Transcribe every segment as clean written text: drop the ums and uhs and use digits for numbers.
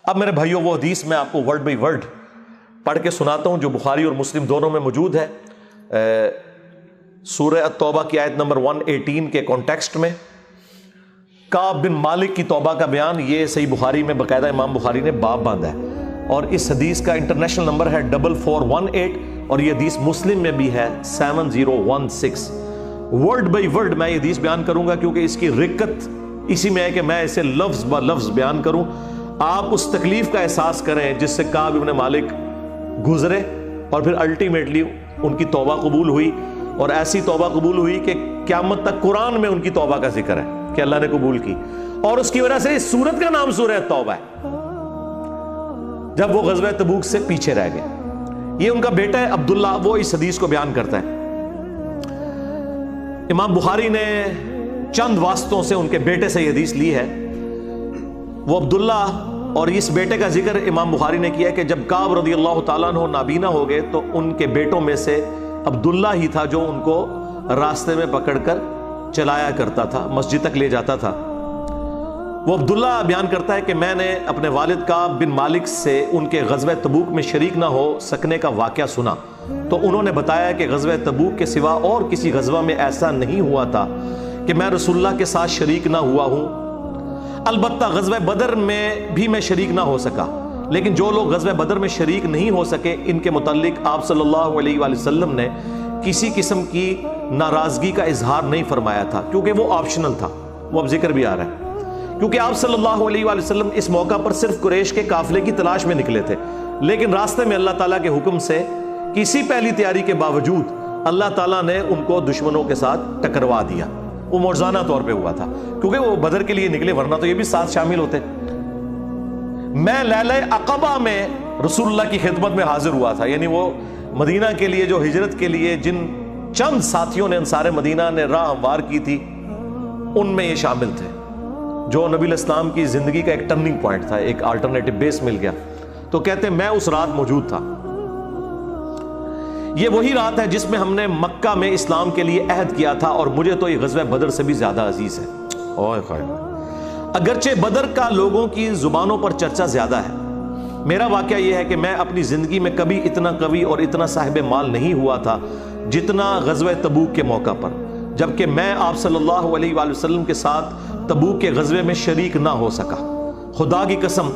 اب میرے بھائیوں وہ حدیث میں آپ کو ورڈ بائی ورڈ پڑھ کے سناتا ہوں جو بخاری اور مسلم دونوں میں موجود ہے. سورہ التوبہ کی آیت نمبر 118 کے کانٹیکسٹ میں کعب بن مالک کی توبہ کا بیان یہ صحیح بخاری میں باقاعدہ امام بخاری نے باب باندھا ہے, اور اس حدیث کا انٹرنیشنل نمبر ہے 4418, اور یہ حدیث مسلم میں بھی ہے 7016. ورڈ بائی ورڈ میں یہ حدیث بیان کروں گا کیونکہ اس کی رکت اسی میں ہے کہ میں اسے لفظ با لفظ بیان کروں, آپ اس تکلیف کا احساس کریں جس سے کعب بن مالک گزرے, اور پھر الٹیمیٹلی ان کی توبہ قبول ہوئی, اور ایسی توبہ قبول ہوئی کہ قیامت تک قرآن میں ان کی توبہ کا ذکر ہے کہ اللہ نے قبول کی, اور اس کی وجہ سے اس سورت کا نام سورہ توبہ ہے جب وہ غزوہ تبوک سے پیچھے رہ گئے. یہ ان کا بیٹا ہے عبداللہ, وہ اس حدیث کو بیان کرتا ہے. امام بخاری نے چند واسطوں سے ان کے بیٹے سے یہ حدیث لی ہے. وہ عبداللہ اور اس بیٹے کا ذکر امام بخاری نے کیا ہے کہ جب کعب رضی اللہ تعالیٰ عنہ نابینا ہو گئے تو ان کے بیٹوں میں سے عبداللہ ہی تھا جو ان کو راستے میں پکڑ کر چلایا کرتا تھا, مسجد تک لے جاتا تھا. وہ عبداللہ بیان کرتا ہے کہ میں نے اپنے والد کعب بن مالک سے ان کے غزوہ تبوک میں شریک نہ ہو سکنے کا واقعہ سنا, تو انہوں نے بتایا کہ غزوہ تبوک کے سوا اور کسی غزوہ میں ایسا نہیں ہوا تھا کہ میں رسول اللہ کے ساتھ شریک نہ ہوا ہوں. البتہ غزوہ بدر میں بھی میں شریک نہ ہو سکا, لیکن جو لوگ غزوہ بدر میں شریک نہیں ہو سکے ان کے متعلق آپ صلی اللہ علیہ وآلہ وسلم نے کسی قسم کی ناراضگی کا اظہار نہیں فرمایا تھا, کیونکہ وہ آپشنل تھا. وہ اب ذکر بھی آ رہا ہے کیونکہ آپ صلی اللہ علیہ وآلہ وسلم اس موقع پر صرف قریش کے قافلے کی تلاش میں نکلے تھے, لیکن راستے میں اللہ تعالیٰ کے حکم سے کسی پہلی تیاری کے باوجود اللہ تعالیٰ نے ان کو دشمنوں کے ساتھ ٹکروا دیا. وہ موجزانہ طور پہ ہوا تھا کیونکہ وہ بدر کے لیے نکلے, ورنہ تو یہ بھی ساتھ شامل ہوتے. میں لیلہ عقبہ میں رسول اللہ کی خدمت میں حاضر ہوا تھا, یعنی وہ مدینہ کے لیے جو ہجرت کے لیے جن چند ساتھیوں نے انصار مدینہ نے راہ ہموار کی تھی ان میں یہ شامل تھے, جو نبی الاسلام کی زندگی کا ایک ٹرننگ پوائنٹ تھا, ایک آلٹرنیٹو بیس مل گیا. تو کہتے ہیں میں اس رات موجود تھا. یہ وہی رات ہے جس میں ہم نے مکہ میں اسلام کے لیے عہد کیا تھا, اور مجھے تو یہ غزوہ بدر سے بھی زیادہ عزیز ہے. اگرچہ بدر کا لوگوں کی زبانوں پر چرچا زیادہ ہے, میرا واقعہ یہ ہے کہ میں اپنی زندگی میں کبھی اتنا قوی اور اتنا صاحب مال نہیں ہوا تھا جتنا غزوہ تبوک کے موقع پر, جبکہ میں آپ صلی اللہ علیہ وآلہ وسلم کے ساتھ تبوک کے غزوے میں شریک نہ ہو سکا. خدا کی قسم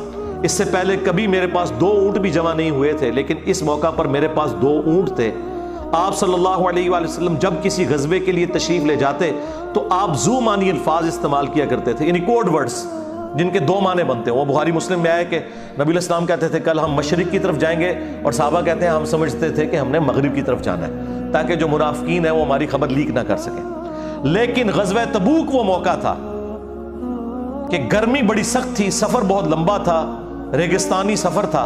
اس سے پہلے کبھی میرے پاس 2 اونٹ بھی جمع نہیں ہوئے تھے, لیکن اس موقع پر میرے پاس 2 اونٹ تھے. آپ صلی اللہ علیہ وآلہ وسلم جب کسی غزوے کے لیے تشریف لے جاتے تو آپ ذو معنی الفاظ استعمال کیا کرتے تھے, یعنی کوڈ ورڈز جن کے 2 معنی بنتے ہیں. وہ بخاری مسلم میں آیا کہ نبی الاسلام کہتے تھے کل ہم مشرق کی طرف جائیں گے, اور صحابہ کہتے ہیں ہم سمجھتے تھے کہ ہم نے مغرب کی طرف جانا ہے تاکہ جو منافقین ہیں وہ ہماری خبر لیک نہ کر سکیں. لیکن غزوہ تبوک وہ موقع تھا کہ گرمی بڑی سخت تھی, سفر بہت لمبا تھا, ریگستانی سفر تھا,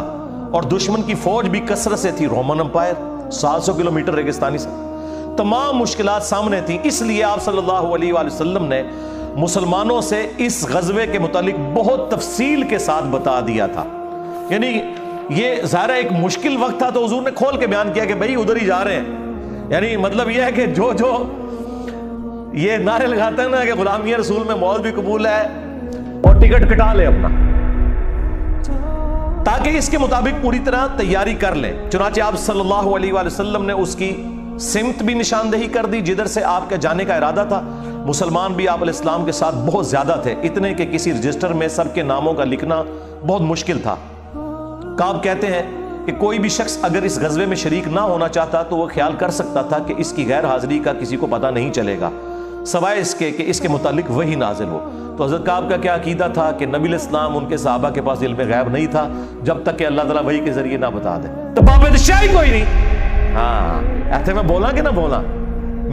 اور دشمن کی فوج بھی کثرت سے تھی. رومن امپائر 700 کلومیٹر ریگستانی سفر, تمام مشکلات سامنے تھیں. اس لیے آپ صلی اللہ علیہ وآلہ وسلم نے مسلمانوں سے اس غزوے کے متعلق بہت تفصیل کے ساتھ بتا دیا تھا. یعنی یہ ظاہر ایک مشکل وقت تھا تو حضور نے کھول کے بیان کیا کہ بھئی ادھر ہی جا رہے ہیں. یعنی مطلب یہ ہے کہ جو یہ نعرے لگاتے ہیں نا کہ غلامی رسول میں موت بھی قبول ہے اور ٹکٹ کٹا لے اپنا, تاکہ اس کے مطابق پوری طرح تیاری کر لیں. چنانچہ آپ صلی اللہ علیہ وآلہ وسلم نے اس کی سمت بھی نشاندہی کر دی جدھر سے آپ کا جانے کا ارادہ تھا. مسلمان بھی آپ علیہ السلام کے ساتھ بہت زیادہ تھے, اتنے کہ کسی رجسٹر میں سب کے ناموں کا لکھنا بہت مشکل تھا. کعب کہتے ہیں کہ کوئی بھی شخص اگر اس غزوے میں شریک نہ ہونا چاہتا تو وہ خیال کر سکتا تھا کہ اس کی غیر حاضری کا کسی کو پتہ نہیں چلے گا سوائے اس کے کہ اس کے متعلق وحی نازل ہو. تو حضرت کعب کا کیا عقیدہ تھا کہ نبی علیہ السلام ان کے صحابہ کے پاس علم غیب نہیں تھا جب تک کہ اللہ تعالیٰ وحی کے ذریعے نہ بتا دے. تو باب شاہی کوئی نہیں, ہاں ایسے میں بولا کہ نہ بولا,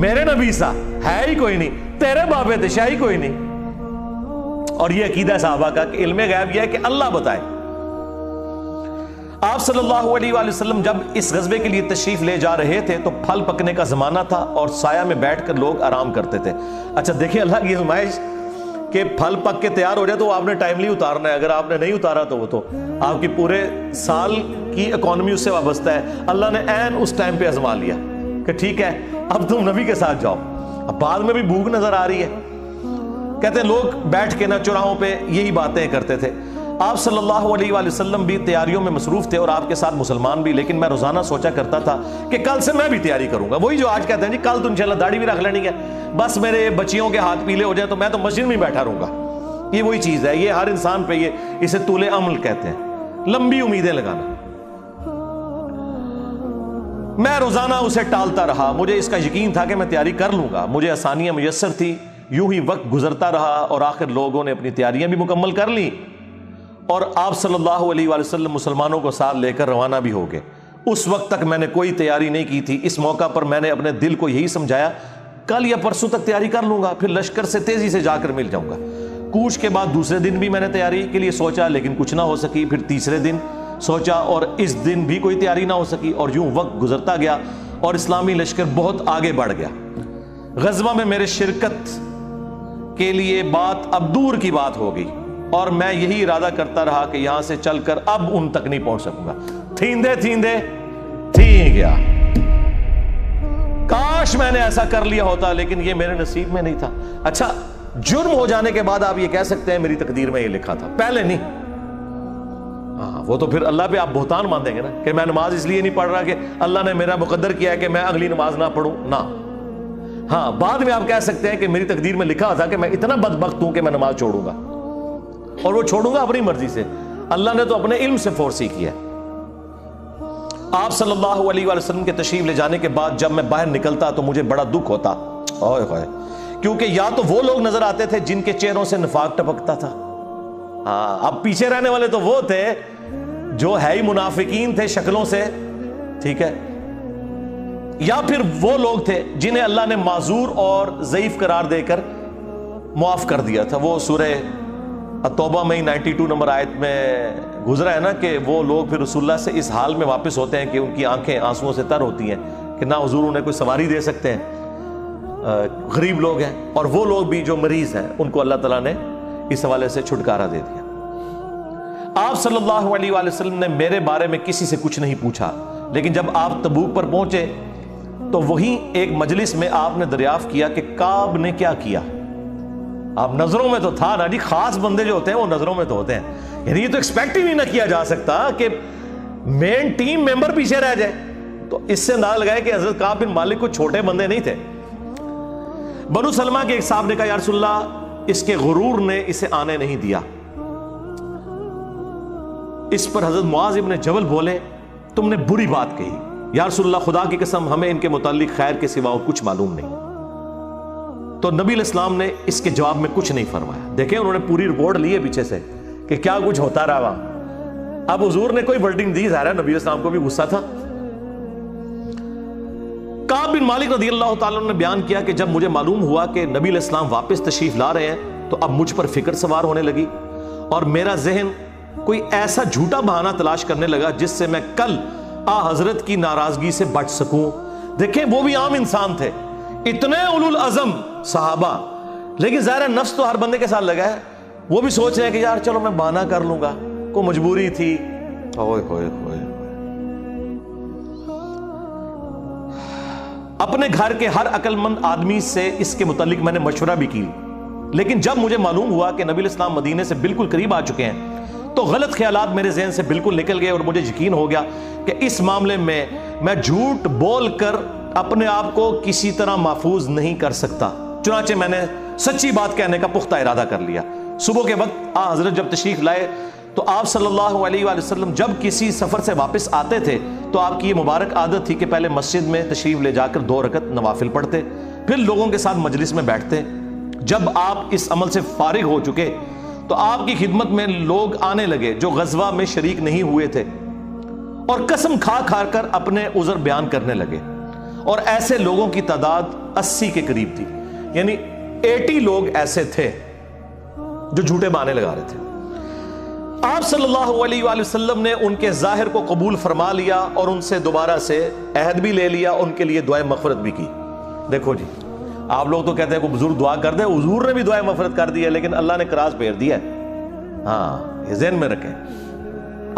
میرے نبی سا ہے ہی کوئی نہیں, تیرے باب شاہی کوئی نہیں. اور یہ عقیدہ صحابہ کا کہ علم غیب یہ ہے کہ اللہ بتائے. آپ صلی اللہ علیہ وآلہ وسلم جب اس غزوے کے لیے تشریف لے جا رہے تھے تو پھل پکنے کا زمانہ تھا اور سایہ میں بیٹھ کر لوگ آرام کرتے تھے. اچھا دیکھیں اللہ کی آزمائش کہ پھل پک کے تیار ہو جائے تو آپ نے ٹائملی اتارنا ہے, اگر آپ نے نہیں اتارا تو وہ تو آپ کی پورے سال کی اکانومی اس سے وابستہ ہے. اللہ نے عین اس ٹائم پہ آزما لیا کہ ٹھیک ہے اب تم نبی کے ساتھ جاؤ. اب بعد میں بھی بھوک نظر آ رہی ہے. کہتے ہیں لوگ بیٹھ کے نہ چوراہوں پہ یہی باتیں کرتے تھے. آپ صلی اللہ علیہ وآلہ وسلم بھی تیاریوں میں مصروف تھے اور آپ کے ساتھ مسلمان بھی، لیکن میں روزانہ سوچا کرتا تھا کہ کل سے میں بھی تیاری کروں گا. وہی جو آج کہتے ہیں جی کل تو انشاءاللہ داڑھی بھی رکھ لینی ہے، بس میرے بچیوں کے ہاتھ پیلے ہو جائیں تو میں تو مسجد میں بیٹھا رہوں گا. یہ وہی چیز ہے، یہ ہر انسان پہ اسے طول عمل کہتے ہیں، لمبی امیدیں لگانا. میں روزانہ اسے ٹالتا رہا. مجھے اس کا یقین تھا کہ میں تیاری کر لوں گا، مجھے آسانیاں میسر تھی. یوں ہی وقت گزرتا رہا اور آخر لوگوں نے اپنی تیاریاں بھی مکمل کر لی اور آپ صلی اللہ علیہ وآلہ وسلم مسلمانوں کو ساتھ لے کر روانہ بھی ہو گئے. اس وقت تک میں نے کوئی تیاری نہیں کی تھی. اس موقع پر میں نے اپنے دل کو یہی سمجھایا کل یا پرسوں تک تیاری کر لوں گا، پھر لشکر سے تیزی سے جا کر مل جاؤں گا. کوچ کے بعد دوسرے دن بھی میں نے تیاری کے لیے سوچا لیکن کچھ نہ ہو سکی. پھر تیسرے دن سوچا اور اس دن بھی کوئی تیاری نہ ہو سکی. اور یوں وقت گزرتا گیا اور اسلامی لشکر بہت آگے بڑھ گیا. غزوہ میں میرے شرکت کے لیے بات اب دور کی بات ہو گئی اور میں یہی ارادہ کرتا رہا کہ یہاں سے چل کر اب ان تک نہیں پہنچ سکوں گا. تھیندے تھیندے تھی گیا. کاش میں نے ایسا کر لیا ہوتا، لیکن یہ میرے نصیب میں نہیں تھا. اچھا، جرم ہو جانے کے بعد آپ یہ کہہ سکتے ہیں میری تقدیر میں یہ لکھا تھا، پہلے نہیں. ہاں، وہ تو پھر اللہ پہ آپ بہتان مان دیں گے نا کہ میں نماز اس لیے نہیں پڑھ رہا کہ اللہ نے میرا مقدر کیا ہے کہ میں اگلی نماز نہ پڑھوں. نہ، ہاں بعد میں آپ کہہ سکتے ہیں کہ میری تقدیر میں لکھا تھا کہ میں اتنا بدبخت ہوں کہ میں نماز چھوڑوں گا، اور وہ چھوڑوں گا اپنی مرضی سے. اللہ نے تو اپنے علم سے فورسی کیا. آپ صلی اللہ علیہ وآلہ وسلم کے تشریف لے جانے کے بعد جب میں باہر نکلتا تو مجھے بڑا دکھ ہوتا، کیونکہ یا تو وہ لوگ نظر آتے تھے جن کے چہروں سے نفاق ٹپکتا تھا. اب پیچھے رہنے والے تو وہ تھے جو ہے ہی منافقین تھے شکلوں سے، ٹھیک ہے، یا پھر وہ لوگ تھے جنہیں اللہ نے معذور اور ضعیف قرار دے کر معاف کر دیا تھا. وہ سورہ توبہ میں 92 نمبر آیت میں گزرا ہے نا کہ وہ لوگ پھر رسول اللہ سے اس حال میں واپس ہوتے ہیں کہ ان کی آنکھیں آنسوؤں سے تر ہوتی ہیں کہ نہ حضور انہیں کوئی سواری دے سکتے ہیں، غریب لوگ ہیں. اور وہ لوگ بھی جو مریض ہیں ان کو اللہ تعالیٰ نے اس حوالے سے چھٹکارا دے دیا. آپ صلی اللہ علیہ وآلہ وسلم نے میرے بارے میں کسی سے کچھ نہیں پوچھا، لیکن جب آپ تبوک پر پہنچے تو وہیں ایک مجلس میں آپ نے دریافت کیا کہ کعب نے کیا کیا. آپ نظروں میں تو تھا نا جی، خاص بندے جو ہوتے ہیں وہ نظروں میں تو ہوتے ہیں. یعنی یہ تو ایکسپیکٹ ہی نہ کیا جا سکتا کہ مین ٹیم ممبر پیچھے رہ جائے. تو اس سے اندازہ لگائے کہ حضرت کعب بن مالک کوئی چھوٹے بندے نہیں تھے. بنو سلمہ کے ایک صاحب نے کہا یا رسول اللہ اس کے غرور نے اسے آنے نہیں دیا. اس پر حضرت معاذ ابن جبل بولے تم نے بری بات کہی. یا رسول اللہ خدا کی قسم ہمیں ان کے متعلق خیر کے سوا اور کچھ معلوم نہیں. تو نبی علیہ السلام نے اس کے جواب میں کچھ نہیں فرمایا. دیکھیں انہوں نے پوری رپورٹ لی ہے پیچھے سے کہ کیا کچھ ہوتا رہا وہاں. اب حضور نے کوئی ورڈنگ دی، ظاہر ہے نبی علیہ السلام کو بھی غصہ تھا. کعب بن مالک رضی اللہ تعالیٰ نے بیان کیا کہ جب مجھے معلوم ہوا کہ نبی علیہ السلام واپس تشریف لا رہے ہیں تو اب مجھ پر فکر سوار ہونے لگی اور میرا ذہن کوئی ایسا جھوٹا بہانہ تلاش کرنے لگا جس سے میں کل حضرت کی ناراضگی سے بچ سکوں. دیکھیں وہ بھی عام انسان تھے، اتنے اولو العزم صحابہ، لیکن ظاہر نفس تو ہر بندے کے ساتھ لگا ہے. وہ بھی سوچ رہے ہیں کہ یار چلو میں بہانہ کر لوں گا، کوئی مجبوری تھی. اوئے ہوئے ہوئے اپنے گھر کے ہر عقل مند آدمی سے اس کے متعلق میں نے مشورہ بھی کی، لیکن جب مجھے معلوم ہوا کہ نبی علیہ السلام مدینے سے بالکل قریب آ چکے ہیں تو غلط خیالات میرے ذہن سے بالکل نکل گئے اور مجھے یقین ہو گیا کہ اس معاملے میں جھوٹ بول کر اپنے آپ کو کسی طرح محفوظ نہیں کر سکتا. چنانچہ میں نے سچی بات کہنے کا پختہ ارادہ کر لیا. صبح کے وقت حضرت جب تشریف لائے تو آپ صلی اللہ علیہ وآلہ وسلم جب کسی سفر سے واپس آتے تھے تو آپ کی یہ مبارک عادت تھی کہ پہلے مسجد میں تشریف لے جا کر 2 رکعت نوافل پڑھتے، پھر لوگوں کے ساتھ مجلس میں بیٹھتے. جب آپ اس عمل سے فارغ ہو چکے تو آپ کی خدمت میں لوگ آنے لگے جو غزوہ میں شریک نہیں ہوئے تھے اور قسم کھا کھا کر اپنے عذر بیان کرنے لگے. اور ایسے لوگوں کی تعداد 80 کے قریب تھی، یعنی 80 لوگ ایسے تھے جو جھوٹے بہانے لگا رہے تھے. آپ صلی اللہ علیہ وآلہ وسلم نے ان کے ظاہر کو قبول فرما لیا اور ان سے دوبارہ سے عہد بھی لے لیا، ان کے لیے دعائے مغفرت بھی کی. دیکھو جی، آپ لوگ تو کہتے ہیں کوئی بزرگ دعا کر دے، حضور نے بھی دعائے مغفرت کر دی ہے لیکن اللہ نے کراس پھیر دیا ہے. ہاں یہ ذہن میں رکھیں.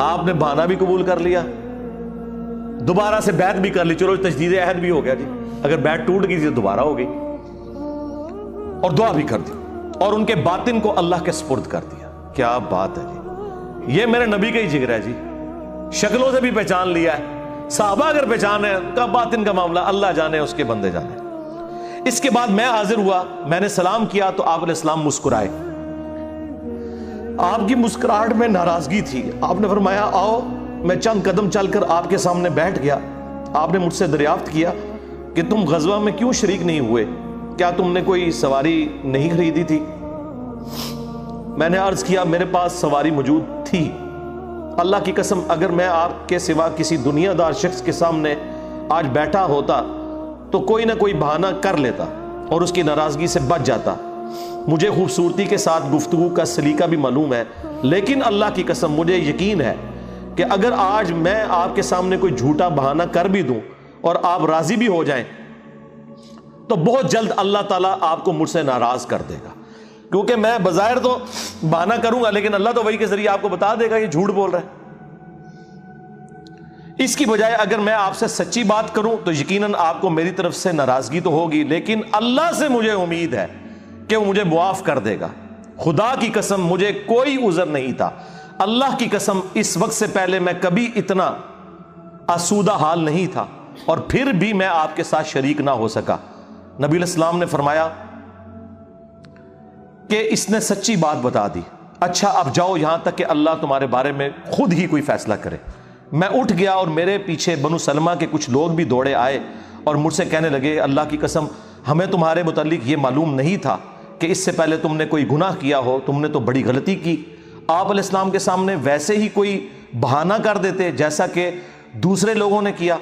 آپ نے بہانہ بھی قبول کر لیا، دوبارہ سے بیعت بھی کر لی، چلو تجدید عہد بھی ہو گیا جی. اگر بیعت ٹوٹ گئی تو دوبارہ ہو گئی، اور دعا بھی کر دی اور ان کے باطن کو اللہ کے سپرد کر دیا. کیا بات ہے جی. یہ میرے نبی کا ہی جگر ہے جی، شکلوں سے بھی پہچان لیا ہے، صحابہ اگر پہچان رہے ہیں، کا باطن کا معاملہ اللہ جانے، اس کے بندے جانے۔ اس کے بعد میں حاضر ہوا، میں نے سلام کیا تو آپ علیہ السلام مسکرائے، آپ کی مسکراہٹ میں ناراضگی تھی۔ آپ نے فرمایا آؤ، میں چند قدم چل کر آپ کے سامنے بیٹھ گیا۔ آپ نے مجھ سے دریافت کیا کہ تم غزوہ میں کیوں شریک نہیں ہوئے، کیا تم نے کوئی سواری نہیں خریدی تھی؟ میں نے عرض کیا میرے پاس سواری موجود تھی، اللہ کی قسم اگر میں آپ کے سوا کسی دنیا دار شخص کے سامنے آج بیٹھا ہوتا تو کوئی نہ کوئی بہانہ کر لیتا اور اس کی ناراضگی سے بچ جاتا۔ مجھے خوبصورتی کے ساتھ گفتگو کا سلیقہ بھی معلوم ہے، لیکن اللہ کی قسم مجھے یقین ہے کہ اگر آج میں آپ کے سامنے کوئی جھوٹا بہانہ کر بھی دوں اور آپ راضی بھی ہو جائیں تو بہت جلد اللہ تعالیٰ آپ کو مجھ سے ناراض کر دے گا، کیونکہ میں بظاہر تو بہانہ کروں گا لیکن اللہ تو وحی کے ذریعے آپ کو بتا دے گا یہ جھوٹ بول رہا ہے۔ اس کی بجائے اگر میں آپ سے سچی بات کروں تو یقیناً آپ کو میری طرف سے ناراضگی تو ہوگی، لیکن اللہ سے مجھے امید ہے کہ وہ مجھے معاف کر دے گا۔ خدا کی قسم مجھے کوئی عذر نہیں تھا، اللہ کی قسم اس وقت سے پہلے میں کبھی اتنا آسودہ حال نہیں تھا، اور پھر بھی میں آپ کے ساتھ شریک نہ ہو سکا۔ نبی علیہ السلام نے فرمایا کہ اس نے سچی بات بتا دی، اچھا اب جاؤ یہاں تک کہ اللہ تمہارے بارے میں خود ہی کوئی فیصلہ کرے۔ میں اٹھ گیا اور میرے پیچھے بنو سلمہ کے کچھ لوگ بھی دوڑے آئے اور مجھ سے کہنے لگے اللہ کی قسم ہمیں تمہارے متعلق یہ معلوم نہیں تھا کہ اس سے پہلے تم نے کوئی گناہ کیا ہو، تم نے تو بڑی غلطی کی۔ آپ علیہ السلام کے سامنے ویسے ہی کوئی بہانہ کر دیتے جیسا کہ دوسرے لوگوں نے کیا،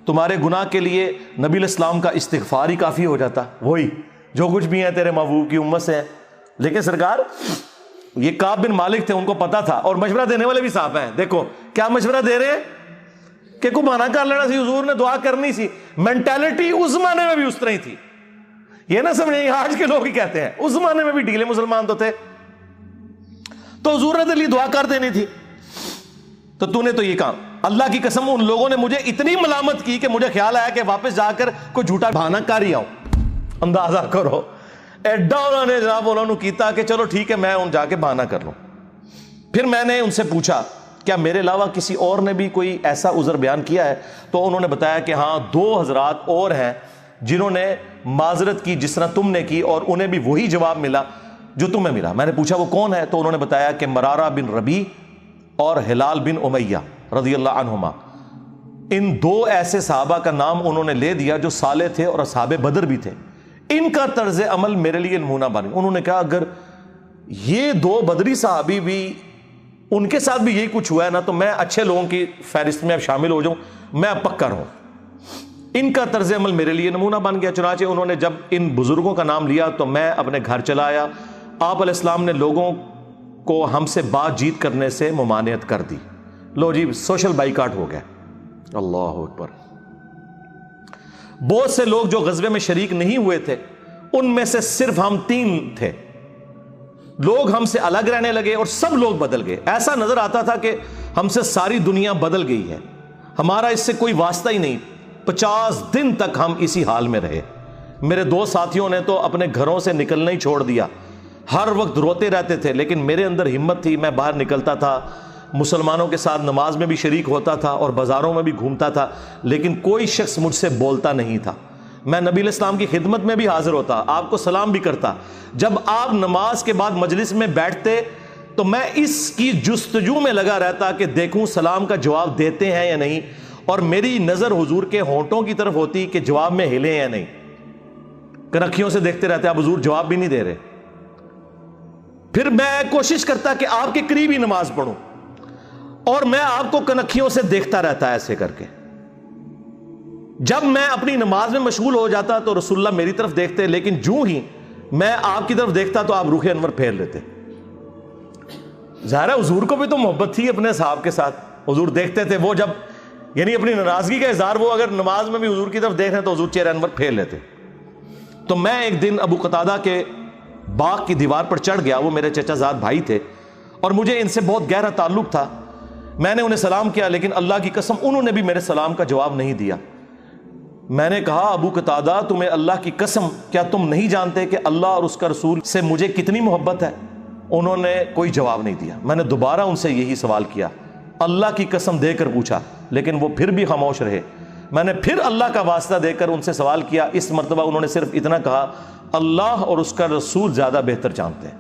تمہارے گناہ کے لیے نبی علیہ السلام کا استغفار ہی کافی ہو جاتا، وہی جو کچھ بھی ہیں تیرے محبوب کی امت سے ہیں۔ لیکن سرکار یہ کعب بن مالک تھے، ان کو پتا تھا، اور مشورہ دینے والے بھی صاحب ہیں، دیکھو کیا مشورہ دے رہے ہیں کہ کو بہانہ کر لینا سی، حضور نے دعا کرنی سی۔ مینٹالٹی اس زمانے میں بھی اس طرح ہی تھی، یہ نہ سمجھیں آج کے لوگ ہی کہتے ہیں، اس زمانے میں بھی ڈھیلے مسلمان تو تھے، تو حضور نے تیرے لیے دعا کر دینی تھی، تو نے تو یہ کہا۔ اللہ کی قسم ان لوگوں نے مجھے اتنی ملامت کی کہ مجھے خیال آیا کہ واپس جا کر کوئی جھوٹا بہانہ کر ہی آؤں۔ اندازہ کرو ایڈا انہوں نے جناب انہوں نے کیتا کہ چلو ٹھیک ہے میں ان جا کے بہانہ کر لوں۔ پھر میں نے ان سے پوچھا کیا میرے علاوہ کسی اور نے بھی کوئی ایسا عذر بیان کیا ہے؟ تو انہوں نے بتایا کہ ہاں 2 حضرات اور ہیں جنہوں نے معذرت کی جس طرح تم نے کی، اور انہیں بھی وہی جواب ملا جو تمہیں ملا۔ میں نے پوچھا وہ کون ہے؟ تو انہوں نے بتایا کہ مرارہ بن ربیع اور ہلال بن امیہ رضی اللہ عنہما، ان 2 ایسے صحابہ کا نام انہوں نے لے دیا جو صالح تھے اور اصحاب بدر بھی تھے، ان کا طرز عمل میرے لیے نمونہ بن گیا۔ انہوں نے کہا اگر یہ 2 بدری صحابی بھی ان کے ساتھ بھی یہی کچھ ہوا ہے نا تو میں اچھے لوگوں کی فہرست میں اب شامل ہو جاؤں، میں اب پکا رہوں۔ ان کا طرز عمل میرے لیے نمونہ بن گیا۔ چنانچہ انہوں نے جب ان بزرگوں کا نام لیا تو میں اپنے گھر چلا آیا۔ آپ علیہ السلام نے لوگوں کو ہم سے بات چیت کرنے سے ممانعت کر دی، لو جی سوشل بائیکاٹ ہو گیا۔ اللہ اکبر۔ بہت سے لوگ جو غزوے میں شریک نہیں ہوئے تھے ان میں سے صرف ہم 3 تھے، لوگ ہم سے الگ رہنے لگے اور سب لوگ بدل گئے۔ ایسا نظر آتا تھا کہ ہم سے ساری دنیا بدل گئی ہے، ہمارا اس سے کوئی واسطہ ہی نہیں۔ 50 دن تک ہم اسی حال میں رہے۔ میرے 2 ساتھیوں نے تو اپنے گھروں سے نکلنا ہی چھوڑ دیا، ہر وقت روتے رہتے تھے، لیکن میرے اندر ہمت تھی، میں باہر نکلتا تھا، مسلمانوں کے ساتھ نماز میں بھی شریک ہوتا تھا اور بازاروں میں بھی گھومتا تھا، لیکن کوئی شخص مجھ سے بولتا نہیں تھا۔ میں نبی علیہ السلام کی خدمت میں بھی حاضر ہوتا، آپ کو سلام بھی کرتا۔ جب آپ نماز کے بعد مجلس میں بیٹھتے تو میں اس کی جستجو میں لگا رہتا کہ دیکھوں سلام کا جواب دیتے ہیں یا نہیں، اور میری نظر حضور کے ہونٹوں کی طرف ہوتی کہ جواب میں ہلے یا نہیں۔ کنکھیوں سے دیکھتے رہتے اب حضور جواب بھی نہیں دے رہے۔ پھر میں کوشش کرتا کہ آپ کے قریب ہی نماز پڑھوں، اور میں آپ کو کنکھیوں سے دیکھتا رہتا ایسے کر کے۔ جب میں اپنی نماز میں مشغول ہو جاتا تو رسول اللہ میری طرف دیکھتے، لیکن جو ہی میں آپ کی طرف دیکھتا تو آپ رخ انور پھیر لیتے۔ ظاہر ہے حضور کو بھی تو محبت تھی اپنے صحابہ کے ساتھ، حضور دیکھتے تھے، وہ جب یعنی اپنی ناراضگی کا اظہار وہ اگر نماز میں بھی حضور کی طرف دیکھ رہے ہیں تو حضور چہرہ انور پھیر لیتے۔ تو میں ایک دن ابو قتادہ کے باغ کی دیوار پر چڑھ گیا، وہ میرے چچا زاد بھائی تھے اور مجھے ان سے بہت گہرا تعلق تھا۔ میں نے انہیں سلام کیا، لیکن اللہ کی قسم انہوں نے بھی میرے سلام کا جواب نہیں دیا۔ میں نے کہا ابو قتادہ تمہیں اللہ کی قسم کیا تم نہیں جانتے کہ اللہ اور اس کا رسول سے مجھے کتنی محبت ہے؟ انہوں نے کوئی جواب نہیں دیا. میں نے دوبارہ ان سے یہی سوال کیا, اللہ کی قسم دے کر پوچھا, لیکن وہ پھر بھی خاموش رہے. میں نے پھر اللہ کا واسطہ دے کر ان سے سوال کیا. اس مرتبہ انہوں نے صرف اتنا کہا, اللہ اور اس کا رسول زیادہ بہتر جانتے ہیں.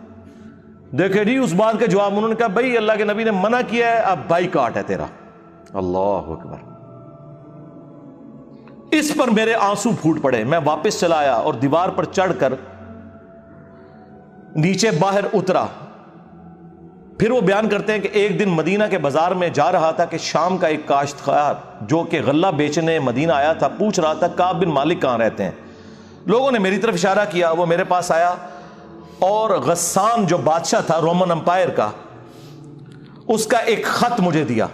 دیکھیں جی اس بات کا جواب انہوں نے کہا, بھائی اللہ کے نبی نے منع کیا ہے, اب بائی کاٹ ہے تیرا. اللہ اکبر. اس پر میرے آنسو پھوٹ پڑے. میں واپس چلا آیا اور دیوار پر چڑھ کر نیچے باہر اترا. پھر وہ بیان کرتے ہیں کہ ایک دن مدینہ کے بازار میں جا رہا تھا کہ شام کا ایک کاشتکار جو کہ غلہ بیچنے مدینہ آیا تھا پوچھ رہا تھا کعب بن مالک کہاں رہتے ہیں. لوگوں نے میری طرف اشارہ کیا, وہ میرے پاس آیا اور غسان جو بادشاہ تھا رومن امپائر کا, اس کا ایک خط مجھے دیا.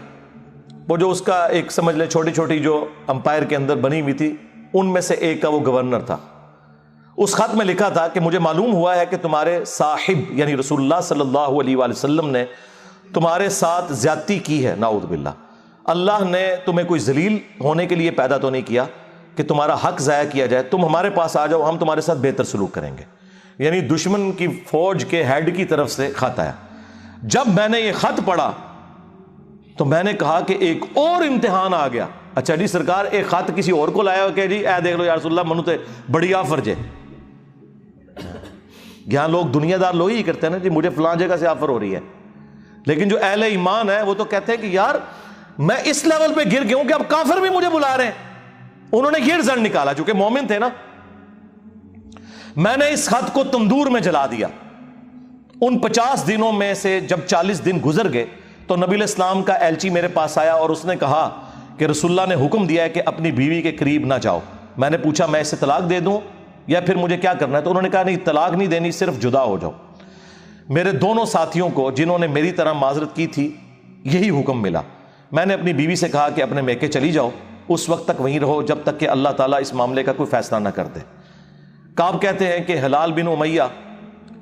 وہ جو اس کا ایک سمجھ لیں چھوٹی چھوٹی جو امپائر کے اندر بنی ہوئی تھی, ان میں سے ایک کا وہ گورنر تھا. اس خط میں لکھا تھا کہ مجھے معلوم ہوا ہے کہ تمہارے صاحب یعنی رسول اللہ صلی اللہ علیہ وآلہ وسلم نے تمہارے ساتھ زیادتی کی ہے, نعوذ باللہ. اللہ نے تمہیں کوئی ذلیل ہونے کے لیے پیدا تو نہیں کیا کہ تمہارا حق ضائع کیا جائے. تم ہمارے پاس آ جاؤ, ہم تمہارے ساتھ بہتر سلوک کریں گے. یعنی دشمن کی فوج کے ہیڈ کی طرف سے خط آیا. جب میں نے یہ خط پڑھا تو میں نے کہا کہ ایک اور امتحان آ گیا. اچھا جی سرکار, ایک خط کسی اور کو لایا ہو کہ جی اے دیکھ لو یا رسول اللہ منو تے بڑی آفر جے. یہاں لوگ دنیا دار لوگ ہی کرتے ہیں نا جی, مجھے فلاں جگہ سے آفر ہو رہی ہے. لیکن جو اہل ایمان ہے وہ تو کہتے ہیں کہ یار میں اس لیول پہ گر گیا ہوں کہ اب کافر بھی مجھے بلا رہے ہیں. انہوں نے یہ رزلٹ نکالا, چونکہ مومن تھے نا. میں نے اس خط کو تندور میں جلا دیا. ان 50 دنوں میں سے جب 40 دن گزر گئے تو نبی علیہ السلام کا ایلچی میرے پاس آیا اور اس نے کہا کہ رسول اللہ نے حکم دیا ہے کہ اپنی بیوی کے قریب نہ جاؤ. میں نے پوچھا میں اسے طلاق دے دوں یا پھر مجھے کیا کرنا ہے؟ تو انہوں نے کہا نہیں, طلاق نہیں دینی, صرف جدا ہو جاؤ. میرے دونوں ساتھیوں کو جنہوں نے میری طرح معذرت کی تھی یہی حکم ملا. میں نے اپنی بیوی سے کہا کہ اپنے میکے چلی جاؤ, اس وقت تک وہیں رہو جب تک کہ اللہ تعالیٰ اس معاملے کا کوئی فیصلہ نہ کر دے. کعب کہتے ہیں کہ ہلال بن امیہ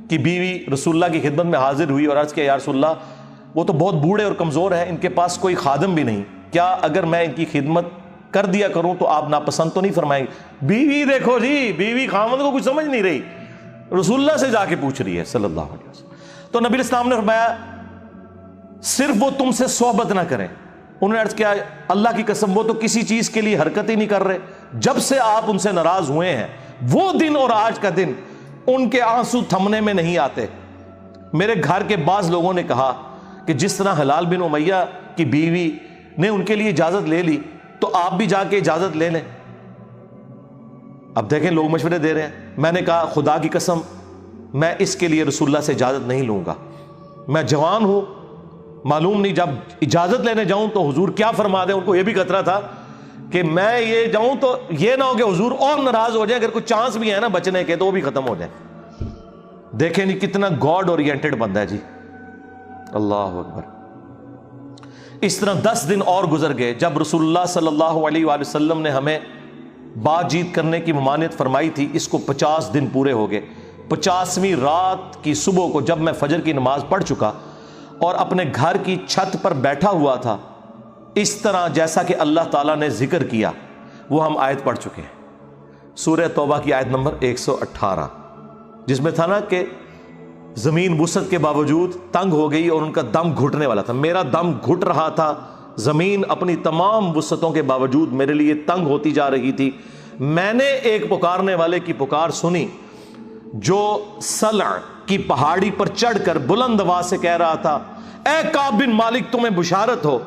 کی بیوی رسول اللہ کی خدمت میں حاضر ہوئی اور عرض کیا یا رسول اللہ وہ تو بہت بوڑھے اور کمزور ہیں, ان کے پاس کوئی خادم بھی نہیں, کیا اگر میں ان کی خدمت کر دیا کروں تو آپ ناپسند تو نہیں فرمائیں گے؟ بیوی دیکھو جی, بیوی خامد کو کچھ سمجھ نہیں رہی, رسول اللہ سے جا کے پوچھ رہی ہے صلی اللہ علیہ وسلم. تو نبی اسلام نے فرمایا صرف وہ تم سے صحبت نہ کریں. انہوں نے عرض کیا اللہ کی قسم وہ تو کسی چیز کے لیے حرکت ہی نہیں کر رہے. جب سے آپ ان سے ناراض ہوئے ہیں وہ دن اور آج کا دن ان کے آنسو تھمنے میں نہیں آتے. میرے گھر کے بعض لوگوں نے کہا کہ جس طرح ہلال بن امیہ کی بیوی نے ان کے لیے اجازت لے لی تو آپ بھی جا کے اجازت لے لیں. اب دیکھیں لوگ مشورے دے رہے ہیں. میں نے کہا خدا کی قسم میں اس کے لیے رسول اللہ سے اجازت نہیں لوں گا. میں جوان ہوں, معلوم نہیں جب اجازت لینے جاؤں تو حضور کیا فرما دیں. ان کو یہ بھی خطرہ تھا کہ میں یہ جاؤں تو یہ نہ ہو کہ حضور اور ناراض ہو جائیں, اگر کوئی چانس بھی ہے نا بچنے کے تو وہ بھی ختم ہو جائیں. دیکھیں نہیں کتنا گاڈ اورینٹڈ بندہ ہے جی, اللہ اکبر. اس طرح 10 دن اور گزر گئے. جب رسول اللہ صلی اللہ علیہ وآلہ وسلم نے ہمیں بات چیت کرنے کی ممانعت فرمائی تھی, اس کو 50 دن پورے ہو گئے. 50ویں رات کی صبح کو جب میں فجر کی نماز پڑھ چکا اور اپنے گھر کی چھت پر بیٹھا ہوا تھا, اس طرح جیسا کہ اللہ تعالیٰ نے ذکر کیا وہ ہم آیت پڑھ چکے ہیں, سورہ توبہ کی آیت نمبر 118, جس میں تھا نا کہ زمین وسعت کے باوجود تنگ ہو گئی اور ان کا دم گھٹنے والا تھا. میرا دم گھٹ رہا تھا, زمین اپنی تمام وسعتوں کے باوجود میرے لیے تنگ ہوتی جا رہی تھی. میں نے ایک پکارنے والے کی پکار سنی جو سلع کی پہاڑی پر چڑھ کر بلند آواز سے کہہ رہا تھا اے کعب بن مالک تمہیں بشارت ہو,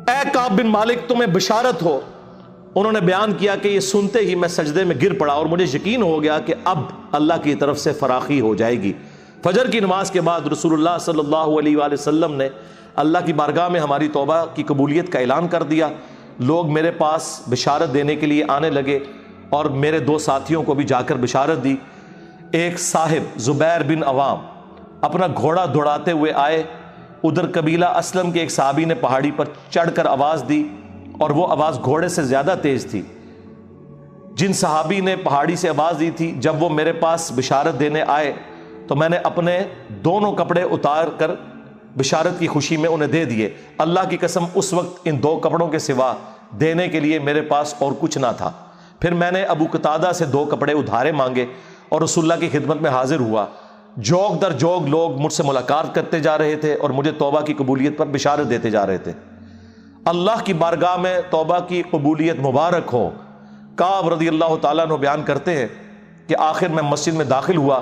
اے کعب بن مالک تمہیں بشارت ہو. انہوں نے بیان کیا کہ یہ سنتے ہی میں سجدے میں گر پڑا اور مجھے یقین ہو گیا کہ اب اللہ کی طرف سے فراخی ہو جائے گی. فجر کی نماز کے بعد رسول اللہ صلی اللہ علیہ وآلہ وسلم نے اللہ کی بارگاہ میں ہماری توبہ کی قبولیت کا اعلان کر دیا. لوگ میرے پاس بشارت دینے کے لیے آنے لگے اور میرے 2 ساتھیوں کو بھی جا کر بشارت دی. ایک صاحب زبیر بن عوام اپنا گھوڑا دوڑاتے ہوئے آئے. ادھر قبیلہ اسلم کے ایک صحابی نے پہاڑی پر چڑھ کر آواز دی اور وہ آواز گھوڑے سے زیادہ تیز تھی. جن صحابی نے پہاڑی سے آواز دی تھی جب وہ میرے پاس بشارت دینے آئے تو میں نے اپنے دونوں کپڑے اتار کر بشارت کی خوشی میں انہیں دے دیے. اللہ کی قسم اس وقت ان 2 کپڑوں کے سوا دینے کے لیے میرے پاس اور کچھ نہ تھا. پھر میں نے ابو قتادہ سے 2 کپڑے ادھارے مانگے اور رسول اللہ کی خدمت میں حاضر ہوا. جوگ در جوگ لوگ مجھ سے ملاقات کرتے جا رہے تھے اور مجھے توبہ کی قبولیت پر بشارت دیتے جا رہے تھے۔ اللہ کی بارگاہ میں توبہ کی قبولیت مبارک ہو۔ کعب رضی اللہ تعالیٰ عنہ بیان کرتے ہیں کہ آخر میں مسجد میں داخل ہوا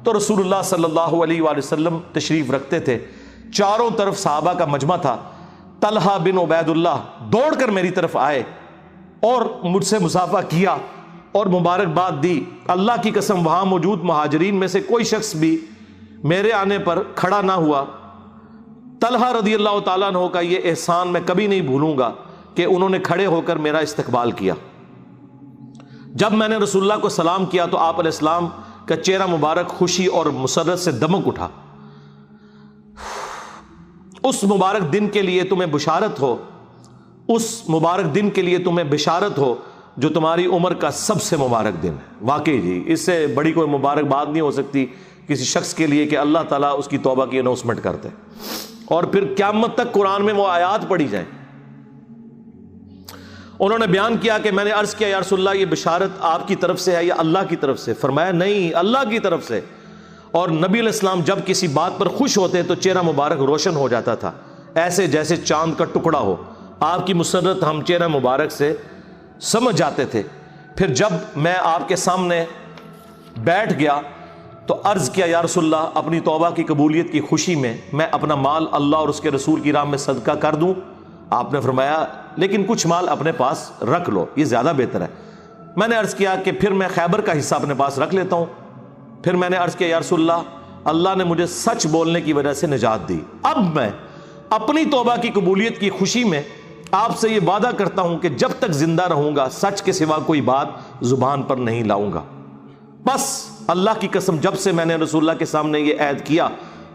تو رسول اللہ صلی اللہ علیہ وآلہ وسلم تشریف رکھتے تھے، چاروں طرف صحابہ کا مجمع تھا۔ طلحہ بن عبید اللہ دوڑ کر میری طرف آئے اور مجھ سے مصافحہ کیا اور مبارکباد دی۔ اللہ کی قسم وہاں موجود مہاجرین میں سے کوئی شخص بھی میرے آنے پر کھڑا نہ ہوا۔ طلحہ رضی اللہ تعالیٰ عنہ کا یہ احسان میں کبھی نہیں بھولوں گا کہ انہوں نے کھڑے ہو کر میرا استقبال کیا۔ جب میں نے رسول اللہ کو سلام کیا تو آپ علیہ السلام کا چہرہ مبارک خوشی اور مسرت سے دمک اٹھا۔ اس مبارک دن کے لیے تمہیں بشارت ہو، اس مبارک دن کے لیے تمہیں بشارت ہو جو تمہاری عمر کا سب سے مبارک دن ہے۔ واقعی جی اس سے بڑی کوئی مبارک بات نہیں ہو سکتی کسی شخص کے لیے کہ اللہ تعالیٰ اس کی توبہ کی اناؤنسمنٹ کرتے اور پھر قیامت تک قرآن میں وہ آیات پڑھی جائیں۔ انہوں نے بیان کیا کہ میں نے عرض کیا یا رسول اللہ یہ بشارت آپ کی طرف سے ہے یا اللہ کی طرف سے؟ فرمایا نہیں، اللہ کی طرف سے۔ اور نبی علیہ السلام جب کسی بات پر خوش ہوتے تو چہرہ مبارک روشن ہو جاتا تھا، ایسے جیسے چاند کا ٹکڑا ہو۔ آپ کی مسرت ہم چہرہ مبارک سے سمجھ جاتے تھے۔ پھر جب میں آپ کے سامنے بیٹھ گیا تو عرض کیا یا رسول اللہ اپنی توبہ کی قبولیت کی خوشی میں میں اپنا مال اللہ اور اس کے رسول کی راہ میں صدقہ کر دوں؟ آپ نے فرمایا لیکن کچھ مال اپنے پاس رکھ لو، یہ زیادہ بہتر ہے۔ میں نے عرض کیا کہ پھر میں خیبر کا حصہ اپنے پاس رکھ لیتا ہوں۔ پھر میں نے عرض کیا یا رسول اللہ نے مجھے سچ بولنے کی وجہ سے نجات دی، اب میں اپنی توبہ کی قبولیت کی خوشی میں آپ سے یہ وعدہ کرتا ہوں کہ جب تک زندہ رہوں گا سچ کے سوا کوئی بات زبان پر نہیں لاؤں گا۔ بس اللہ کی قسم جب سے میں نے رسول اللہ کے سامنے یہ عہد کیا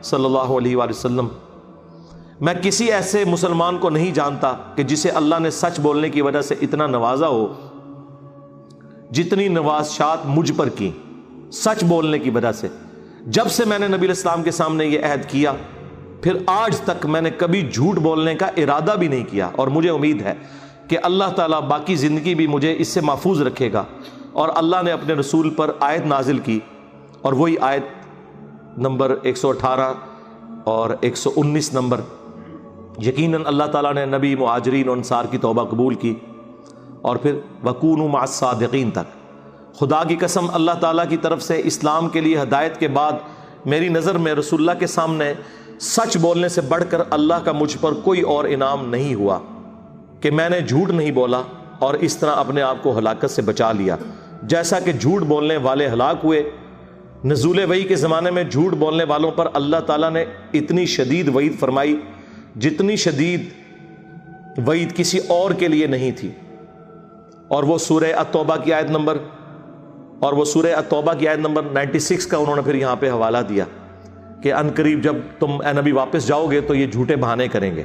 صلی اللہ علیہ وآلہ وسلم، میں کسی ایسے مسلمان کو نہیں جانتا کہ جسے اللہ نے سچ بولنے کی وجہ سے اتنا نوازا ہو جتنی نوازشات مجھ پر کی سچ بولنے کی وجہ سے۔ جب سے میں نے نبی علیہ السلام کے سامنے یہ عہد کیا پھر آج تک میں نے کبھی جھوٹ بولنے کا ارادہ بھی نہیں کیا، اور مجھے امید ہے کہ اللہ تعالیٰ باقی زندگی بھی مجھے اس سے محفوظ رکھے گا۔ اور اللہ نے اپنے رسول پر آیت نازل کی، اور وہی آیت نمبر 118 اور 119 نمبر، یقیناً اللہ تعالیٰ نے نبی مہاجرین و انصار کی توبہ قبول کی، اور پھر وَكُونُوا مَعَ الصَّادِقِينَ تک۔ خدا کی قسم اللہ تعالیٰ کی طرف سے اسلام کے لیے ہدایت کے بعد میری نظر میں رسول اللہ کے سامنے سچ بولنے سے بڑھ کر اللہ کا مجھ پر کوئی اور انعام نہیں ہوا کہ میں نے جھوٹ نہیں بولا اور اس طرح اپنے آپ کو ہلاکت سے بچا لیا۔ جیسا کہ جھوٹ بولنے والے ہلاک ہوئے، نزول وحی کے زمانے میں جھوٹ بولنے والوں پر اللہ تعالیٰ نے اتنی شدید وعید فرمائی جتنی شدید وعید کسی اور کے لیے نہیں تھی۔ اور وہ سورہ التوبہ کی آیت نمبر 96 کا انہوں نے پھر یہاں پہ حوالہ دیا کہ ان قریب جب تم اے نبی واپس جاؤ گے تو یہ جھوٹے بہانے کریں گے،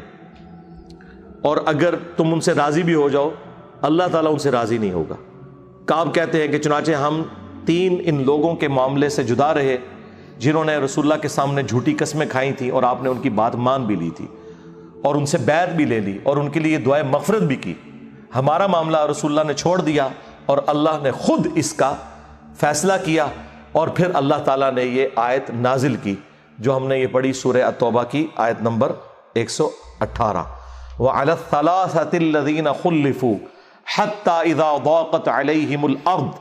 اور اگر تم ان سے راضی بھی ہو جاؤ اللہ تعالیٰ ان سے راضی نہیں ہوگا۔ کعب کہتے ہیں کہ چنانچہ ہم 3 ان لوگوں کے معاملے سے جدا رہے جنہوں نے رسول اللہ کے سامنے جھوٹی قسمیں کھائی تھیں اور آپ نے ان کی بات مان بھی لی تھی اور ان سے بیعت بھی لے لی اور ان کے لیے دعائے مغفرت بھی کی۔ ہمارا معاملہ رسول اللہ نے چھوڑ دیا اور اللہ نے خود اس کا فیصلہ کیا، اور پھر اللہ تعالیٰ نے یہ آیت نازل کی جو ہم نے یہ پڑھی سورہ التوبہ کی آیت نمبر 118، وَعَلَى الثَّلَاثَةِ الَّذِينَ خُلِّفُوا حَتَّى إِذَا ضَاقَتْ عَلَيْهِمُ الْأَرْضُ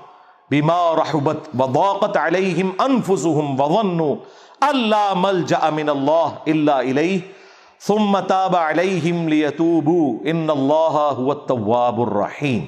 بِمَا رَحُبَتْ وَضَاقَتْ عَلَيْهِمْ أَنفُسُهُمْ وَظَنُّوا أَن لَّا مَلْجَأَ مِنَ اللَّهِ إِلَّا إِلَيْهِ ثُمَّ تَابَ عَلَيْهِمْ لِيَتُوبُوا إِنَّ اللَّهَ هُوَ التَّوَّابُ الرَّحِيمُ۔